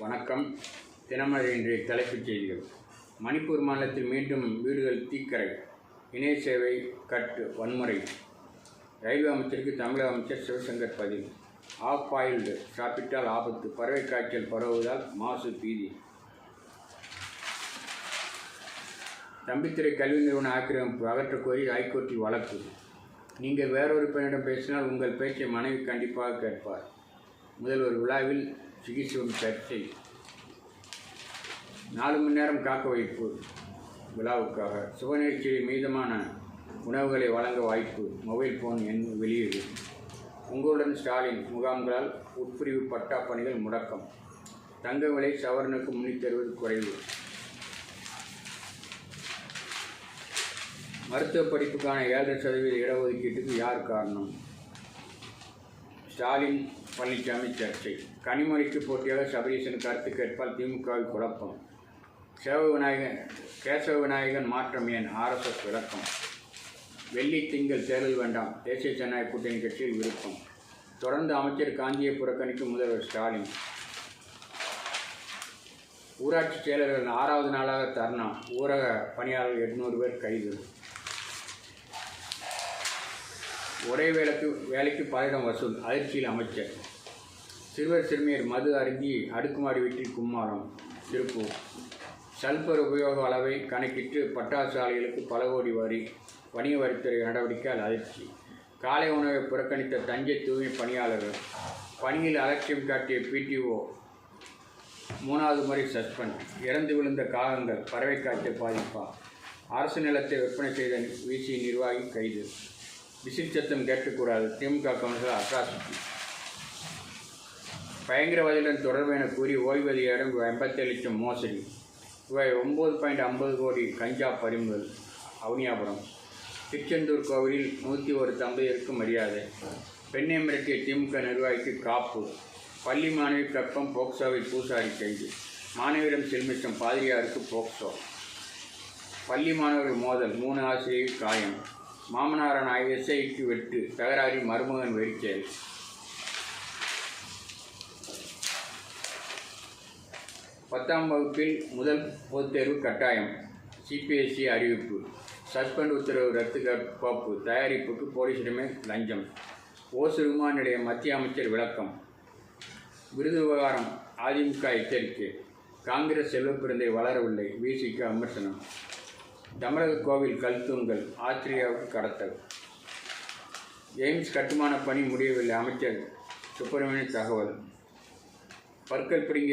வணக்கம். தினமழை இன்றைய தலைப்புச் செய்திகள். மணிப்பூர் மாநிலத்தில் மீண்டும் வீடுகள் தீக்கரை. இணைய சேவை கட்டு வன்முறை. ரயில்வே அமைச்சருக்கு தமிழக அமைச்சர் சிவசங்கர் பதில். ஆஃப் பாயில்டு சாப்பிட்டால் ஆபத்து. பறவை காய்ச்சல் பரவுவதால் மாசு பீதி. தம்பித்துறை கல்வி நிறுவன ஆக்கிரமிப்பு அகற்றக்கோரி ஹைகோர்ட்டில் வழக்கு. நீங்கள் வேறொரு பெண்ணிடம் பேசினால் உங்கள் பேச்சை மனைவி கண்டிப்பாக கேட்பார். முதல்வர் விழாவில் சிகிச்சை சர்ச்சை. 4 மணி நேரம் காக்க வைப்பு விழாவுக்காக சுபநிகழ்ச்சியை மீதமான உணவுகளை வழங்க வாய்ப்பு. மொபைல் போன் எண் வெளியீடு. உங்களுடன் ஸ்டாலின் முகாம்களால் உட்பிரிவு பட்டா பணிகள் முடக்கம். தங்க விலை சவரனுக்கு 360 குறைவு. மருத்துவ படிப்புக்கான 7% இடஒதுக்கீட்டுக்கு யார் காரணம்? ஸ்டாலின் பழனிசாமி சர்ச்சை. கனிமொழிக்கு போட்டியாக சபரீசன் கருத்து கேட்பால் திமுகவில் குழப்பம். கேசவ விநாயகன் மாற்றம் ஏன்? RSS விளக்கம். வெள்ளி திங்கள் தேர்தல் வேண்டாம். தேசிய ஜனநாயக கூட்டணி கட்சியில் விருப்பம். தொடர்ந்து அமைச்சர் காஞ்சியை புறக்கணிக்கும் முதல்வர் ஸ்டாலின். ஊராட்சி செயலர்கள் 6வது நாளாக தர்ணா. ஊரக பணியாளர்கள் 800 பேர் கைது. ஒரே வேலைக்கு 10 வசூல். அதிர்ச்சியில் அமைச்சர். சிறுவர் சிறுமியர் மது அருந்தி அடுக்குமாடி வீட்டில் கும்மாளம். திருப்பூர். சல்பர் உபயோக அளவை கணக்கிட்டு பட்டாசு ஆலைகளுக்கு பல கோடி வரி. வணிக வரித்துறை நடவடிக்கை அதிர்ச்சி. காலை உணவை புறக்கணித்த தஞ்சை தூய்மை பணியாளர்கள். பணியில் அலட்சியம் காட்டிய PTO 3வது முறை சஸ்பெண்ட். இறந்து விழுந்த காகங்கள் பறவை காய்ச்சல் பாதிப்பா? அரசு நிலத்தை விற்பனை செய்த VC நிர்வாகி கைது. விசில் சத்தம் கேட்கக்கூடாது. திமுக கவுன்சிலர் அட்ராசிட்டி. பயங்கரவாதியுடன் தொடர்பு என கூறி ஓய்வதிகாரம் 87 லட்சம் மோசடி. ரூபாய் 9.50 கோடி கஞ்சா பறிமுதல். அவனியாபுரம். திருச்செந்தூர் கோவிலில் 101 தம்பதியருக்கு மரியாதை. பெண்ணை மிரட்டிய திமுக நிர்வாகிக்கு காப்பு. பள்ளி மாணவி கற்பம். போக்சோவில் பூசாரி கைது. மாணவியிடம் சில்மிஷம். பாதிரியாருக்கு போக்சோ. பள்ளி மாணவர்கள் மோதல். 3 ஆசிரியர் காயம். மாமனாரான SIக்கு வெட்டு. தகராறி மருமகன் வெறிச்செயல். 10ஆம் வகுப்பில் முதல் பொதுத் தேர்வு கட்டாயம். CPSE அறிவிப்பு. சஸ்பெண்ட் உத்தரவு ரத்து கோப்பு. தயாரிப்புக்கு போலீசிடமே லஞ்சம். ஓசூர் விமான நிலைய மத்திய அமைச்சர் விளக்கம். விருது விவகாரம். அதிமுக எச்சரிக்கை. காங்கிரஸ் செல்வப்பிறந்தை வளரவில்லை. VCக்கு விமர்சனம். தமிழக கோவில் கல்தூண்கள் ஆஸ்திரேலியாவுக்கு கடத்தல். எய்ம்ஸ் கட்டுமான பணி முடியவில்லை. அமைச்சர் சுப்பிரமணியன் தகவல். பற்கள் பிடுங்கிய